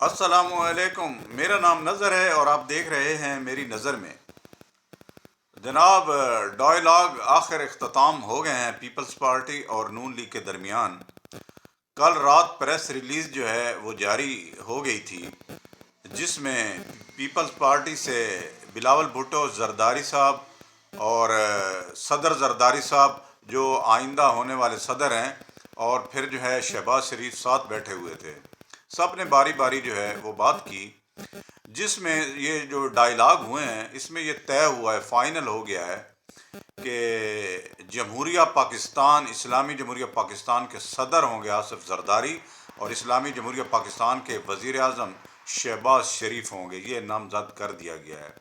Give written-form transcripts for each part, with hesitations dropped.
السلام علیکم، میرا نام نظر ہے اور آپ دیکھ رہے ہیں میری نظر میں. جناب، ڈائلاگ آخر اختتام ہو گئے ہیں پیپلز پارٹی اور نون لیگ کے درمیان. کل رات پریس ریلیز جو ہے وہ جاری ہو گئی تھی، جس میں پیپلز پارٹی سے بلاول بھٹو زرداری صاحب اور صدر زرداری صاحب جو آئندہ ہونے والے صدر ہیں، اور پھر جو ہے شہباز شریف ساتھ بیٹھے ہوئے تھے. سب نے باری باری جو ہے وہ بات کی، جس میں یہ جو ڈائلاگ ہوئے ہیں اس میں یہ طے ہوا ہے، فائنل ہو گیا ہے کہ جمہوریہ پاکستان، اسلامی جمہوریہ پاکستان کے صدر ہوں گے آصف زرداری، اور اسلامی جمہوریہ پاکستان کے وزیر اعظم شہباز شریف ہوں گے. یہ نامزد کر دیا گیا ہے.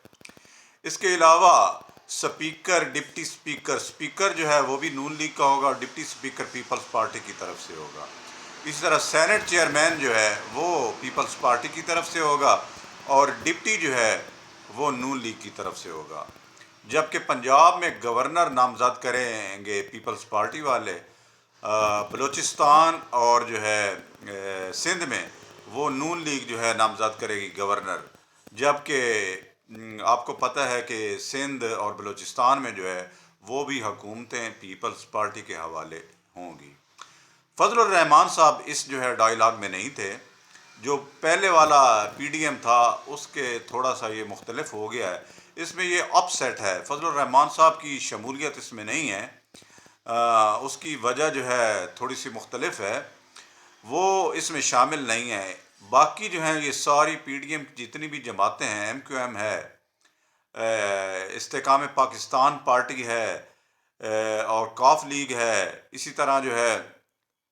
اس کے علاوہ سپیکر، ڈپٹی اسپیکر، اسپیکر جو ہے وہ بھی نون لیگ کا ہوگا اور ڈپٹی اسپیکر پیپلز پارٹی کی طرف سے ہوگا. اسی طرح سینٹ چیئرمین جو ہے وہ پیپلز پارٹی کی طرف سے ہوگا اور ڈپٹی جو ہے وہ نون لیگ کی طرف سے ہوگا. جبکہ پنجاب میں گورنر نامزد کریں گے پیپلز پارٹی والے، بلوچستان اور جو ہے سندھ میں وہ نون لیگ جو ہے نامزد کرے گی گورنر. جبکہ آپ کو پتہ ہے کہ سندھ اور بلوچستان میں جو ہے وہ بھی حکومتیں پیپلز پارٹی کے حوالے ہوں گی. فضل الرحمان صاحب اس جو ہے ڈائلاگ میں نہیں تھے. جو پہلے والا پی ڈی ایم تھا اس کے تھوڑا سا یہ مختلف ہو گیا ہے. اس میں یہ اپ سیٹ ہے، فضل الرحمان صاحب کی شمولیت اس میں نہیں ہے. اس کی وجہ جو ہے تھوڑی سی مختلف ہے، وہ اس میں شامل نہیں ہے. باقی جو ہیں یہ ساری پی ڈی ایم جتنی بھی جماعتیں ہیں، ایم کیو ایم ہے، استحکام پاکستان پارٹی ہے، اور کاف لیگ ہے، اسی طرح جو ہے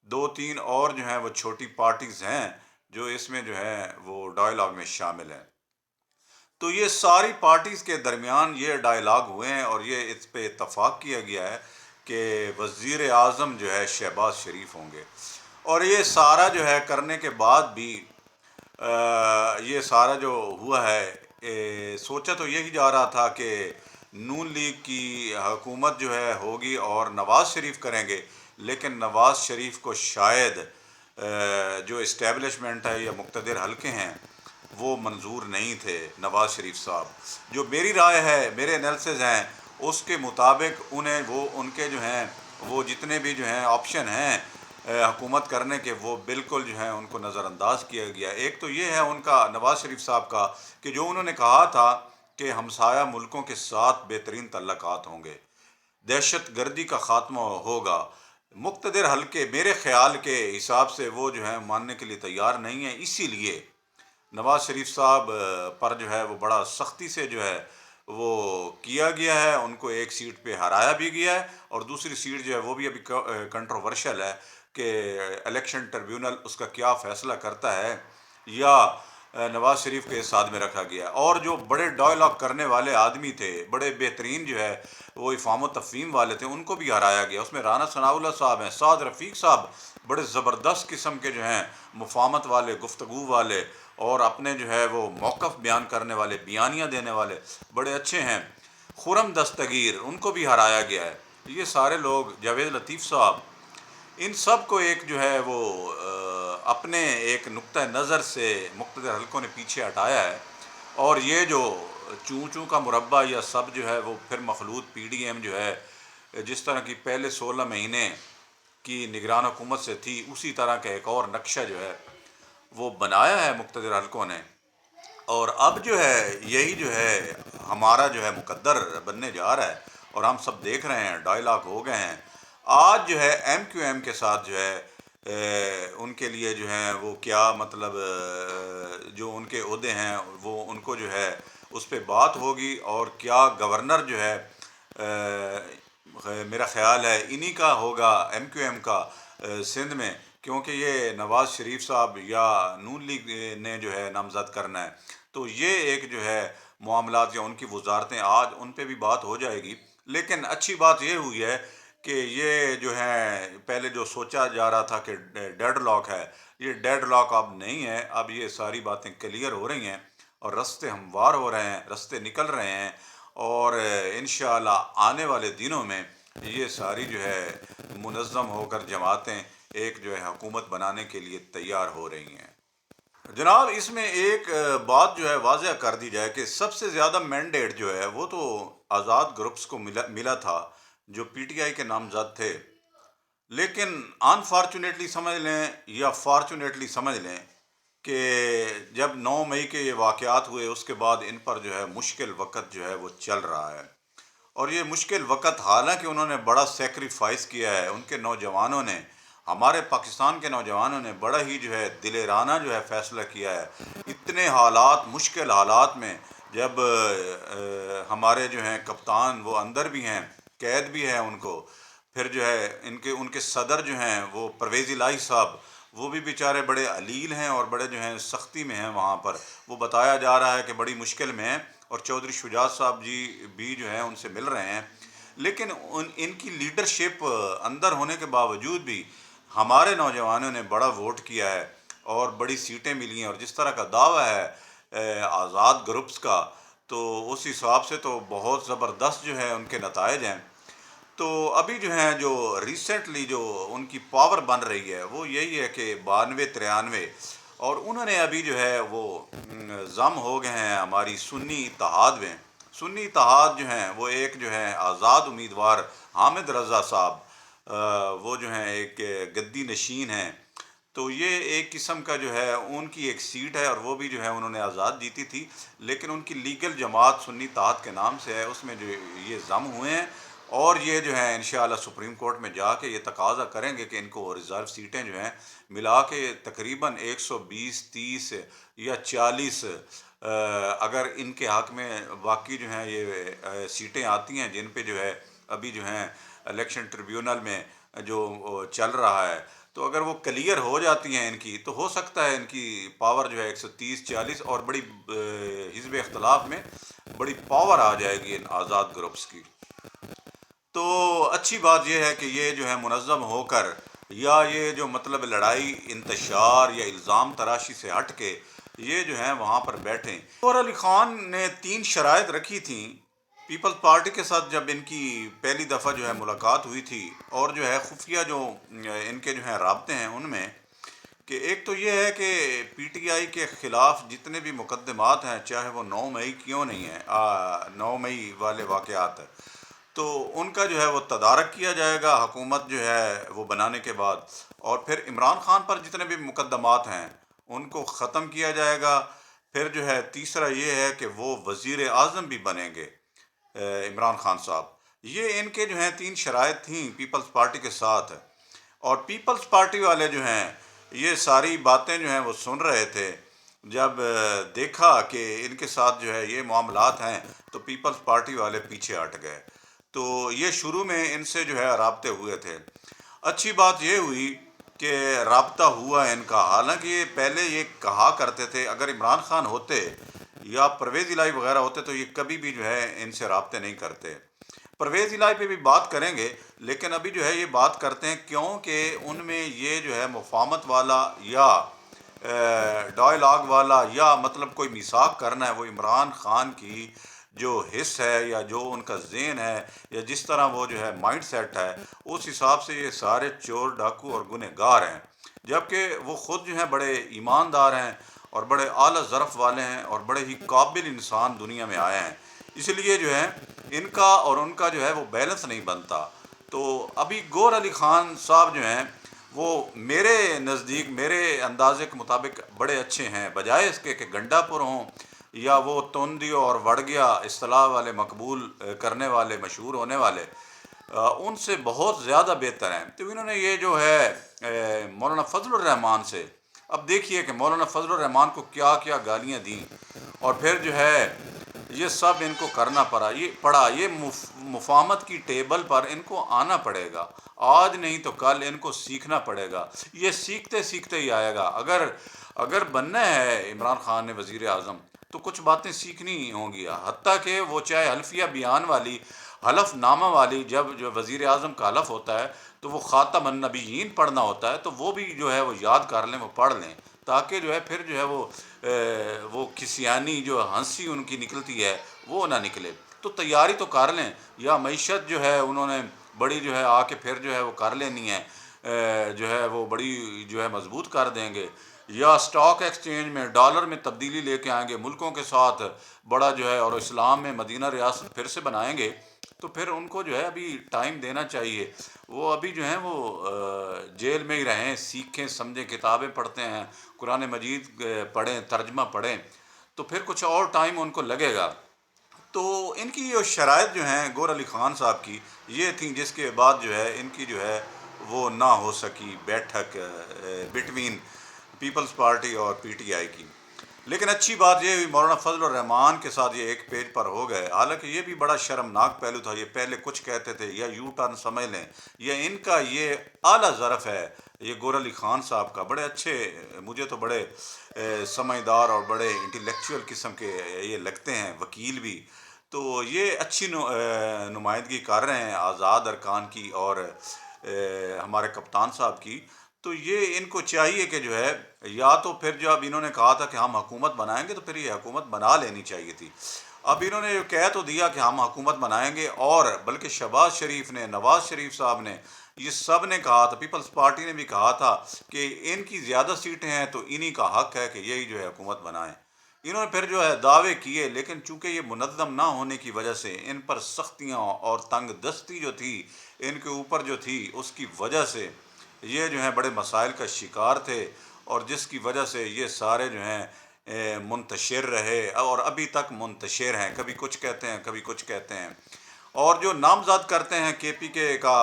دو تین اور جو ہیں وہ چھوٹی پارٹیز ہیں جو اس میں جو ہے وہ ڈائلاگ میں شامل ہیں. تو یہ ساری پارٹیز کے درمیان یہ ڈائلاگ ہوئے ہیں اور یہ اس پہ اتفاق کیا گیا ہے کہ وزیر اعظم جو ہے شہباز شریف ہوں گے. اور یہ سارا جو ہے کرنے کے بعد بھی یہ سارا جو ہوا ہے، سوچا تو یہی جا رہا تھا کہ نون لیگ کی حکومت جو ہے ہوگی اور نواز شریف کریں گے، لیکن نواز شریف کو شاید جو اسٹیبلشمنٹ ہے یا مقتدر حلقے ہیں وہ منظور نہیں تھے نواز شریف صاحب. جو میری رائے ہے، میرے انالیسز ہیں، اس کے مطابق انہیں وہ ان کے جو ہیں وہ جتنے بھی جو ہیں آپشن ہیں حکومت کرنے کے، وہ بالکل جو ہیں ان کو نظر انداز کیا گیا. ایک تو یہ ہے ان کا نواز شریف صاحب کا کہ جو انہوں نے کہا تھا کہ ہمسایہ ملکوں کے ساتھ بہترین تعلقات ہوں گے، دہشت گردی کا خاتمہ ہوگا. مقتدر حلقے میرے خیال کے حساب سے وہ جو ہے ماننے کے لیے تیار نہیں ہیں. اسی لیے نواز شریف صاحب پر جو ہے وہ بڑا سختی سے جو ہے وہ کیا گیا ہے. ان کو ایک سیٹ پہ ہرایا بھی گیا ہے اور دوسری سیٹ جو ہے وہ بھی ابھی کنٹروورشل ہے کہ الیکشن ٹریبیونل اس کا کیا فیصلہ کرتا ہے، یا نواز شریف کے ساتھ میں رکھا گیا. اور جو بڑے ڈائلاگ کرنے والے آدمی تھے، بڑے بہترین جو ہے وہ افہام و تفہیم والے تھے، ان کو بھی ہرایا گیا. اس میں رانا ثناء اللہ صاحب ہیں، سعد رفیق صاحب بڑے زبردست قسم کے جو ہیں مفاہمت والے، گفتگو والے اور اپنے جو ہے وہ موقف بیان کرنے والے، بیانیاں دینے والے بڑے اچھے ہیں. خرم دستگیر ان کو بھی ہرایا گیا ہے. یہ سارے لوگ، جاوید لطیف صاحب، ان سب کو ایک جو ہے وہ اپنے ایک نقطہ نظر سے مقتدر حلقوں نے پیچھے ہٹایا ہے. اور یہ جو چوں چوں کا مربع یا سب جو ہے وہ پھر مخلوط پی ڈی ایم جو ہے جس طرح کی پہلے 16 مہینے کی نگران حکومت سے تھی، اسی طرح کا ایک اور نقشہ جو ہے وہ بنایا ہے مقتدر حلقوں نے. اور اب جو ہے یہی جو ہے ہمارا جو ہے مقدر بننے جا رہا ہے اور ہم سب دیکھ رہے ہیں ڈائلاگ ہو گئے ہیں. آج جو ہے ایم کیو ایم کے ساتھ جو ہے ان کے لیے جو ہیں وہ کیا مطلب جو ان کے عہدے ہیں وہ ان کو جو ہے اس پہ بات ہوگی. اور کیا گورنر جو ہے میرا خیال ہے انہی کا ہوگا، ایم کیو ایم کا سندھ میں، کیونکہ یہ نواز شریف صاحب یا نون لیگ نے جو ہے نامزد کرنا ہے. تو یہ ایک جو ہے معاملات یا ان کی وزارتیں آج ان پہ بھی بات ہو جائے گی. لیکن اچھی بات یہ ہوئی ہے کہ یہ جو ہے پہلے جو سوچا جا رہا تھا کہ ڈیڈ لاک ہے، یہ ڈیڈ لاک اب نہیں ہے. اب یہ ساری باتیں کلیئر ہو رہی ہیں اور رستے ہموار ہو رہے ہیں، رستے نکل رہے ہیں. اور انشاءاللہ آنے والے دنوں میں یہ ساری جو ہے منظم ہو کر جماعتیں ایک جو ہے حکومت بنانے کے لیے تیار ہو رہی ہیں. جناب اس میں ایک بات جو ہے واضح کر دی جائے کہ سب سے زیادہ مینڈیٹ جو ہے وہ تو آزاد گروپس کو ملا تھا، جو پی ٹی آئی کے نامزد تھے. لیکن انفارچونیٹلی سمجھ لیں یا فارچونیٹلی سمجھ لیں کہ جب 9 مئی کے یہ واقعات ہوئے اس کے بعد ان پر جو ہے مشکل وقت جو ہے وہ چل رہا ہے. اور یہ مشکل وقت حالانکہ انہوں نے بڑا سیکریفائس کیا ہے، ان کے نوجوانوں نے، ہمارے پاکستان کے نوجوانوں نے بڑا ہی جو ہے دلیرانہ جو ہے فیصلہ کیا ہے. اتنے حالات، مشکل حالات میں جب ہمارے جو ہیں کپتان وہ اندر بھی ہیں، قید بھی ہے ان کو، پھر جو ہے ان کے صدر جو ہیں وہ پرویز الہی صاحب، وہ بھی بیچارے بڑے علیل ہیں اور بڑے جو ہیں سختی میں ہیں وہاں پر. وہ بتایا جا رہا ہے کہ بڑی مشکل میں ہیں، اور چودھری شجاعت صاحب جی بھی جو ہیں ان سے مل رہے ہیں. لیکن ان کی لیڈرشپ اندر ہونے کے باوجود بھی ہمارے نوجوانوں نے بڑا ووٹ کیا ہے اور بڑی سیٹیں ملی ہیں. اور جس طرح کا دعویٰ ہے آزاد گروپس کا، تو اس حساب سے تو بہت زبردست جو ہے ان کے نتائج ہیں. تو ابھی جو ہیں جو ریسنٹلی جو ان کی پاور بن رہی ہے وہ یہی ہے کہ 92 93، اور انہوں نے ابھی جو ہے وہ ضم ہو گئے ہیں ہماری سنی اتحاد میں. سنی اتحاد جو ہیں وہ ایک جو ہے آزاد امیدوار حامد رضا صاحب، وہ جو ہیں ایک گدی نشین ہیں. تو یہ ایک قسم کا جو ہے ان کی ایک سیٹ ہے، اور وہ بھی جو ہے انہوں نے آزاد جیتی تھی. لیکن ان کی لیگل جماعت سنی اتحاد کے نام سے ہے، اس میں جو یہ ضم ہوئے ہیں. اور یہ جو ہے انشاءاللہ سپریم کورٹ میں جا کے یہ تقاضا کریں گے کہ ان کو ریزرو سیٹیں جو ہیں ملا کے تقریباً 120 30 یا 40 اگر ان کے حق میں باقی جو ہیں یہ سیٹیں آتی ہیں جن پہ جو ہے ابھی جو ہیں الیکشن ٹریبیونل میں جو چل رہا ہے، تو اگر وہ کلیئر ہو جاتی ہیں ان کی، تو ہو سکتا ہے ان کی پاور جو ہے 130 40 اور بڑی حزب اختلاف میں بڑی پاور آ جائے گی ان آزاد گروپس کی. تو اچھی بات یہ ہے کہ یہ جو ہے منظم ہو کر، یا یہ جو مطلب لڑائی انتشار یا الزام تراشی سے ہٹ کے یہ جو ہے وہاں پر بیٹھیں. اور علی خان نے 3 شرائط رکھی تھیں پیپلز پارٹی کے ساتھ جب ان کی پہلی دفعہ جو ہے ملاقات ہوئی تھی، اور جو ہے خفیہ جو ان کے جو ہیں رابطے ہیں ان میں، کہ ایک تو یہ ہے کہ پی ٹی آئی کے خلاف جتنے بھی مقدمات ہیں، چاہے وہ 9 مئی کیوں نہیں ہیں، 9 مئی والے واقعات، تو ان کا جو ہے وہ تدارک کیا جائے گا حکومت جو ہے وہ بنانے کے بعد. اور پھر عمران خان پر جتنے بھی مقدمات ہیں ان کو ختم کیا جائے گا. پھر جو ہے تیسرا یہ ہے کہ وہ وزیر اعظم بھی بنیں گے عمران خان صاحب. یہ ان کے جو ہیں 3 شرائط تھیں پیپلز پارٹی کے ساتھ. اور پیپلز پارٹی والے جو ہیں یہ ساری باتیں جو ہیں وہ سن رہے تھے. جب دیکھا کہ ان کے ساتھ جو ہے یہ معاملات ہیں تو پیپلز پارٹی والے پیچھے ہٹ گئے. تو یہ شروع میں ان سے جو ہے رابطے ہوئے تھے. اچھی بات یہ ہوئی کہ رابطہ ہوا ان کا. حالانکہ یہ پہلے یہ کہا کرتے تھے اگر عمران خان ہوتے یا پرویز الہی وغیرہ ہوتے تو یہ کبھی بھی جو ہے ان سے رابطے نہیں کرتے. پرویز الہی پہ بھی بات کریں گے، لیکن ابھی جو ہے یہ بات کرتے ہیں کیونکہ ان میں یہ جو ہے مفاہمت والا یا ڈائلاگ والا یا مطلب کوئی میثاق کرنا ہے، وہ عمران خان کی جو حص ہے یا جو ان کا ذہن ہے یا جس طرح وہ جو ہے مائنڈ سیٹ ہے، اس حساب سے یہ سارے چور ڈاکو اور گنہ گار ہیں. جبکہ وہ خود جو ہیں بڑے ایماندار ہیں اور بڑے اعلیٰ ظرف والے ہیں اور بڑے ہی قابل انسان دنیا میں آئے ہیں. اس لیے جو ہے ان کا اور ان کا جو ہے وہ بیلنس نہیں بنتا. تو ابھی گور علی خان صاحب جو ہیں وہ میرے نزدیک، میرے اندازے کے مطابق بڑے اچھے ہیں، بجائے اس کے کہ گنڈا پور ہوں یا وہ توندیو اور وڑگیا اصطلاح والے مقبول کرنے والے، مشہور ہونے والے، ان سے بہت زیادہ بہتر ہیں. تو انہوں نے یہ جو ہے مولانا فضل الرحمان سے، اب دیکھیے کہ مولانا فضل الرحمان کو کیا کیا گالیاں دیں، اور پھر جو ہے یہ سب ان کو کرنا پڑا. یہ مفاہمت کی ٹیبل پر ان کو آنا پڑے گا، آج نہیں تو کل ان کو سیکھنا پڑے گا. یہ سیکھتے سیکھتے ہی آئے گا. اگر بننا ہے عمران خان نے وزیر اعظم تو کچھ باتیں سیکھنی ہوں گی. حتیٰ کہ وہ چاہے حلفیہ بیان والی، حلف نامہ والی، جب جو وزیر اعظم کا حلف ہوتا ہے تو وہ خاتم النبیین پڑھنا ہوتا ہے، تو وہ بھی جو ہے وہ یاد کر لیں، وہ پڑھ لیں، تاکہ جو ہے پھر جو ہے وہ کسیانی جو ہنسی ان کی نکلتی ہے وہ نہ نکلے. تو تیاری تو کر لیں، یا معیشت جو ہے انہوں نے بڑی جو ہے آ کے پھر جو ہے وہ کر لینی ہے، جو ہے وہ بڑی جو ہے مضبوط کر دیں گے، یا اسٹاک ایکسچینج میں ڈالر میں تبدیلی لے کے آئیں گے ملکوں کے ساتھ بڑا جو ہے، اور اسلام میں مدینہ ریاست پھر سے بنائیں گے، تو پھر ان کو جو ہے ابھی ٹائم دینا چاہیے۔ وہ ابھی جو ہیں وہ جیل میں ہی رہیں، سیکھیں سمجھیں، کتابیں پڑھتے ہیں، قرآن مجید پڑھیں، ترجمہ پڑھیں، تو پھر کچھ اور ٹائم ان کو لگے گا۔ تو ان کی جو شرائط جو ہیں گور علی خان صاحب کی یہ تھیں، جس کے بعد جو ہے ان کی جو ہے وہ نہ ہو سکی بیٹھک بٹوین پیپلز پارٹی اور پی ٹی آئی کی۔ لیکن اچھی بات یہ ہوئی، مولانا فضل الرحمان کے ساتھ یہ ایک پیج پر ہو گئے، حالانکہ یہ بھی بڑا شرمناک پہلو تھا۔ یہ پہلے کچھ کہتے تھے، یا یو ٹرن سمجھ لیں، یہ ان کا یہ اعلیٰ ظرف ہے، یہ گور علی خان صاحب کا۔ بڑے اچھے، مجھے تو بڑے سمجھدار اور بڑے انٹلیکچوئل قسم کے یہ لگتے ہیں، وکیل بھی۔ تو یہ اچھی نمائندگی کر رہے ہیں آزاد ارکان کی اور ہمارے کپتان صاحب کی۔ تو یہ ان کو چاہیے کہ جو ہے، یا تو پھر جب انہوں نے کہا تھا کہ ہم حکومت بنائیں گے، تو پھر یہ حکومت بنا لینی چاہیے تھی۔ اب انہوں نے کہہ تو دیا کہ ہم حکومت بنائیں گے، اور بلکہ شہباز شریف نے، نواز شریف صاحب نے، یہ سب نے کہا تھا، پیپلز پارٹی نے بھی کہا تھا کہ ان کی زیادہ سیٹیں ہیں تو انہی کا حق ہے کہ یہی جو ہے حکومت بنائیں۔ انہوں نے پھر جو ہے دعوے کیے، لیکن چونکہ یہ منظم نہ ہونے کی وجہ سے ان پر سختیاں اور تنگ دستی جو تھی ان کے اوپر جو تھی، اس کی وجہ سے یہ جو ہیں بڑے مسائل کا شکار تھے، اور جس کی وجہ سے یہ سارے جو ہیں منتشر رہے، اور ابھی تک منتشر ہیں، کبھی کچھ کہتے ہیں کبھی کچھ کہتے ہیں۔ اور جو نامزد کرتے ہیں کے پی کے کا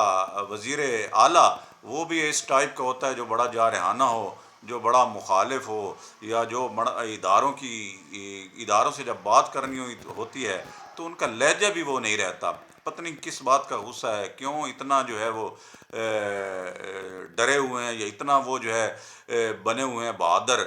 وزیر اعلیٰ، وہ بھی اس ٹائپ کا ہوتا ہے جو بڑا جارحانہ ہو، جو بڑا مخالف ہو، یا جو اداروں سے جب بات کرنی ہوتی ہے تو ان کا لہجہ بھی وہ نہیں رہتا۔ پتہ نہیں کس بات کا غصہ ہے، کیوں اتنا جو ہے وہ ڈرے ہوئے ہیں، یا اتنا وہ جو ہے بنے ہوئے ہیں بہادر۔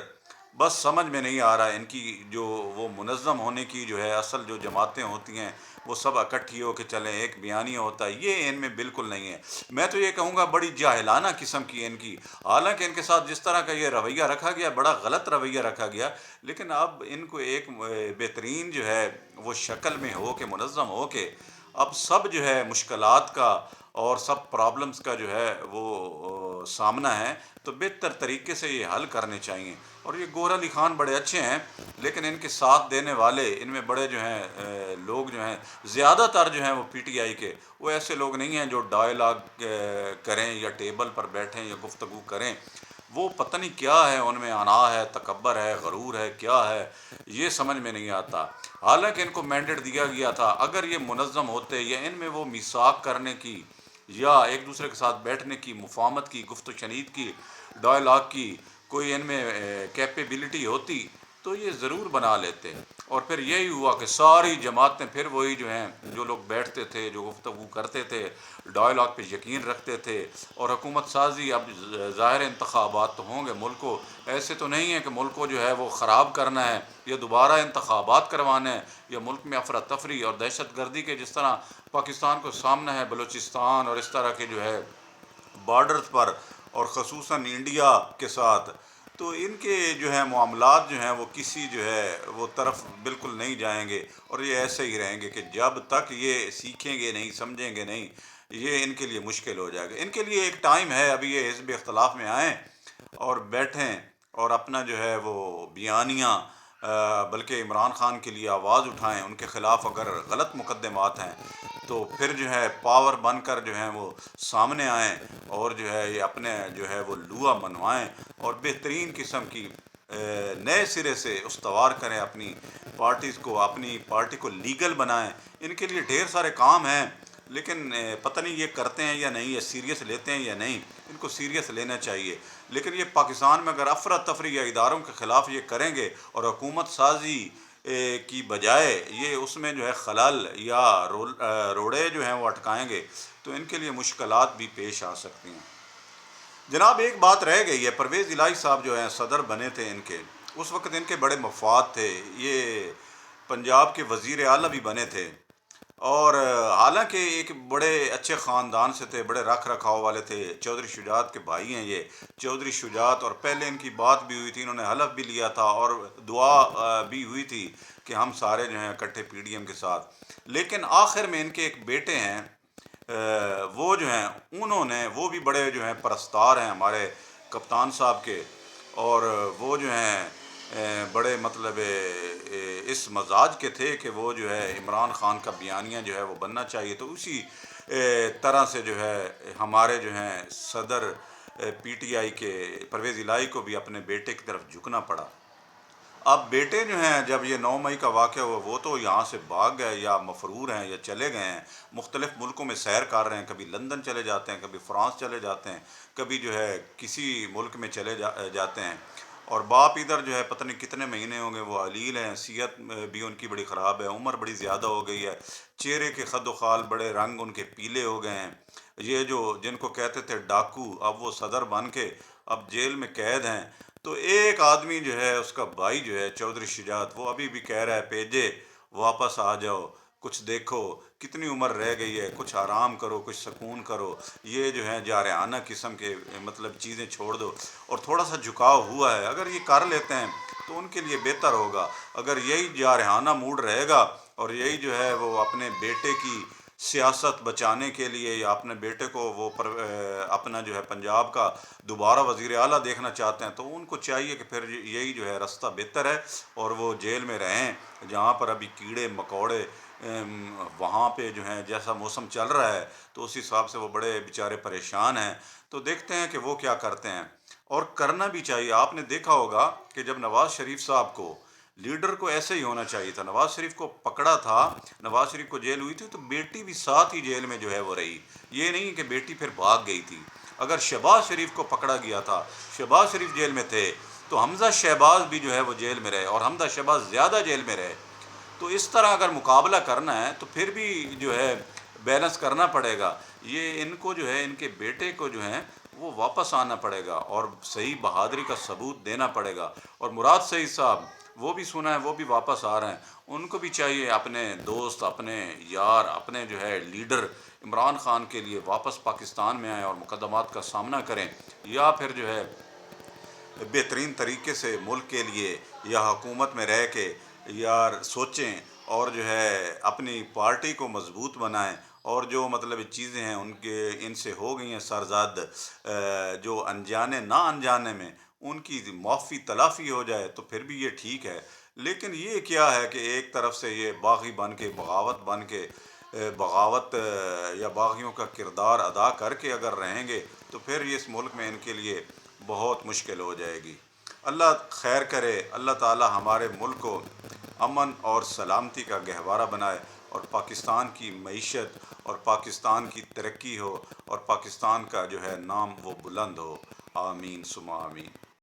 بس سمجھ میں نہیں آ رہا ہے ان کی جو وہ منظم ہونے کی جو ہے اصل جو جماعتیں ہوتی ہیں، وہ سب اکٹھی ہو کے چلیں، ایک بیانیہ ہوتا ہے، یہ ان میں بالکل نہیں ہے۔ میں تو یہ کہوں گا بڑی جاہلانہ قسم کی ان کی، حالانکہ ان کے ساتھ جس طرح کا یہ رویہ رکھا گیا، بڑا غلط رویہ رکھا گیا، لیکن اب ان کو ایک بہترین جو ہے وہ شکل میں ہو کے، منظم ہو کے، اب سب جو ہے مشکلات کا اور سب پرابلمز کا جو ہے وہ سامنا ہے، تو بہتر طریقے سے یہ حل کرنے چاہیے۔ اور یہ گور علی خان بڑے اچھے ہیں، لیکن ان کے ساتھ دینے والے ان میں بڑے جو ہیں لوگ جو ہیں، زیادہ تر جو ہیں وہ پی ٹی آئی کے، وہ ایسے لوگ نہیں ہیں جو ڈائلاگ کریں یا ٹیبل پر بیٹھیں یا گفتگو کریں۔ وہ پتہ نہیں کیا ہے ان میں، انا ہے، تکبر ہے، غرور ہے، کیا ہے، یہ سمجھ میں نہیں آتا۔ حالانکہ ان کو مینڈیٹ دیا گیا تھا، اگر یہ منظم ہوتے یا ان میں وہ میثاق کرنے کی، یا ایک دوسرے کے ساتھ بیٹھنے کی، مفاہمت کی، گفت و شنید کی، ڈائلاگ کی کوئی ان میں کیپیبلٹی ہوتی، تو یہ ضرور بنا لیتے۔ اور پھر یہی ہوا کہ ساری جماعتیں پھر وہی جو ہیں، جو لوگ بیٹھتے تھے، جو گفتگو کرتے تھے، ڈائلاگ پہ یقین رکھتے تھے، اور حکومت سازی، اب ظاہر انتخابات تو ہوں گے، ملک کو ایسے تو نہیں ہے کہ ملک کو جو ہے وہ خراب کرنا ہے یا دوبارہ انتخابات کروانا ہے، یا ملک میں افراتفری اور دہشت گردی کے جس طرح پاکستان کو سامنا ہے، بلوچستان اور اس طرح کے جو ہے بارڈرز پر، اور خصوصاً انڈیا کے ساتھ، تو ان کے جو ہے معاملات جو ہیں وہ کسی جو ہے وہ طرف بالکل نہیں جائیں گے، اور یہ ایسے ہی رہیں گے کہ جب تک یہ سیکھیں گے نہیں، سمجھیں گے نہیں، یہ ان کے لیے مشکل ہو جائے گا۔ ان کے لیے ایک ٹائم ہے، ابھی یہ حزب اختلاف میں آئیں اور بیٹھیں، اور اپنا جو ہے وہ بیانیہ، بلکہ عمران خان کے لیے آواز اٹھائیں، ان کے خلاف اگر غلط مقدمات ہیں تو پھر جو ہے پاور بن کر جو ہیں وہ سامنے آئیں، اور جو ہے یہ اپنے جو ہے وہ لوا منوائیں، اور بہترین قسم کی نئے سرے سے استوار کریں اپنی پارٹیز کو، اپنی پارٹی کو لیگل بنائیں۔ ان کے لیے ڈھیر سارے کام ہیں، لیکن پتہ نہیں یہ کرتے ہیں یا نہیں، یہ سیریس لیتے ہیں یا نہیں۔ ان کو سیریس لینا چاہیے، لیکن یہ پاکستان میں اگر افراتفری یا اداروں کے خلاف یہ کریں گے، اور حکومت سازی کی بجائے یہ اس میں جو ہے خلل یا روڑے جو ہیں وہ اٹکائیں گے، تو ان کے لیے مشکلات بھی پیش آ سکتی ہیں۔ جناب ایک بات رہ گئی ہے، پرویز الہی صاحب جو ہیں صدر بنے تھے ان کے، اس وقت ان کے بڑے مفاد تھے، یہ پنجاب کے وزیر اعلیٰ بھی بنے تھے، اور حالانکہ ایک بڑے اچھے خاندان سے تھے، بڑے رکھ رکھاؤ والے تھے، چودھری شجاعت کے بھائی ہیں یہ چودھری شجاعت، اور پہلے ان کی بات بھی ہوئی تھی، انہوں نے حلف بھی لیا تھا، اور دعا بھی ہوئی تھی کہ ہم سارے جو ہیں اکٹھے پی ڈی ایم کے ساتھ۔ لیکن آخر میں ان کے ایک بیٹے ہیں، وہ جو ہیں انہوں نے، وہ بھی بڑے جو ہیں پرستار ہیں ہمارے کپتان صاحب کے، اور وہ جو ہیں بڑے مطلب اس مزاج کے تھے کہ وہ جو ہے عمران خان کا بیانیہ جو ہے وہ بننا چاہیے، تو اسی طرح سے جو ہے ہمارے جو ہیں صدر پی ٹی آئی کے پرویز الہی کو بھی اپنے بیٹے کی طرف جھکنا پڑا۔ اب بیٹے جو ہیں جب یہ 9 مئی کا واقعہ ہوا وہ تو یہاں سے بھاگ گئے یا مفرور ہیں یا چلے گئے ہیں، مختلف ملکوں میں سیر کر رہے ہیں، کبھی لندن چلے جاتے ہیں، کبھی فرانس چلے جاتے ہیں، کبھی جو ہے کسی ملک میں چلے جاتے ہیں، اور باپ ادھر جو ہے پتہ نہیں کتنے مہینے ہوں گے وہ علیل ہیں، صحت بھی ان کی بڑی خراب ہے، عمر بڑی زیادہ ہو گئی ہے، چہرے کے خد و خال بڑے رنگ ان کے پیلے ہو گئے ہیں۔ یہ جو جن کو کہتے تھے ڈاکو اب وہ صدر بن کے اب جیل میں قید ہیں۔ تو ایک آدمی جو ہے اس کا بھائی جو ہے چودھری شجاعت وہ ابھی بھی کہہ رہا ہے پیجے واپس آ جاؤ، کچھ دیکھو، کتنی عمر رہ گئی ہے، کچھ آرام کرو، کچھ سکون کرو، یہ جو ہے جارحانہ قسم کے مطلب چیزیں چھوڑ دو، اور تھوڑا سا جھکاؤ ہوا ہے، اگر یہ کر لیتے ہیں تو ان کے لیے بہتر ہوگا۔ اگر یہی جارحانہ موڈ رہے گا اور یہی جو ہے وہ اپنے بیٹے کی سیاست بچانے کے لیے یا اپنے بیٹے کو وہ اپنا جو ہے پنجاب کا دوبارہ وزیر اعلیٰ دیکھنا چاہتے ہیں تو ان کو چاہیے کہ پھر یہی جو ہے راستہ بہتر ہے، اور وہ جیل میں رہیں جہاں پر ابھی کیڑے مکوڑے وہاں پہ جو ہیں جیسا موسم چل رہا ہے تو اس حساب سے وہ بڑے بیچارے پریشان ہیں۔ تو دیکھتے ہیں کہ وہ کیا کرتے ہیں، اور کرنا بھی چاہیے۔ آپ نے دیکھا ہوگا کہ جب نواز شریف صاحب کو لیڈر کو ایسے ہی ہونا چاہیے تھا، نواز شریف کو پکڑا تھا، نواز شریف کو جیل ہوئی تھی تو بیٹی بھی ساتھ ہی جیل میں جو ہے وہ رہی، یہ نہیں کہ بیٹی پھر بھاگ گئی تھی۔ اگر شہباز شریف کو پکڑا گیا تھا، شہباز شریف جیل میں تھے، تو حمزہ شہباز بھی جو ہے وہ جیل میں رہے، اور حمزہ شہباز زیادہ جیل میں رہے۔ تو اس طرح اگر مقابلہ کرنا ہے تو پھر بھی جو ہے بیلنس کرنا پڑے گا، یہ ان کو جو ہے ان کے بیٹے کو جو ہے وہ واپس آنا پڑے گا اور صحیح بہادری کا ثبوت دینا پڑے گا۔ اور مراد سعید صاحب وہ بھی سنا ہے وہ بھی واپس آ رہے ہیں، ان کو بھی چاہیے اپنے دوست، اپنے یار، اپنے جو ہے لیڈر عمران خان کے لیے واپس پاکستان میں آئیں اور مقدمات کا سامنا کریں، یا پھر جو ہے بہترین طریقے سے ملک کے لیے یا حکومت میں رہ کے یار سوچیں اور جو ہے اپنی پارٹی کو مضبوط بنائیں، اور جو مطلب چیزیں ہیں ان کے ان سے ہو گئی ہیں سرزد جو انجانے نہ انجانے میں ان کی معافی تلافی ہو جائے تو پھر بھی یہ ٹھیک ہے۔ لیکن یہ کیا ہے کہ ایک طرف سے یہ باغی بن کے بغاوت بن کے بغاوت یا باغیوں کا کردار ادا کر کے اگر رہیں گے تو پھر یہ اس ملک میں ان کے لیے بہت مشکل ہو جائے گی۔ اللہ خیر کرے، اللہ تعالی ہمارے ملک کو امن اور سلامتی کا گہوارہ بنائے، اور پاکستان کی معیشت اور پاکستان کی ترقی ہو، اور پاکستان کا جو ہے نام وہ بلند ہو۔ آمین ثم آمین۔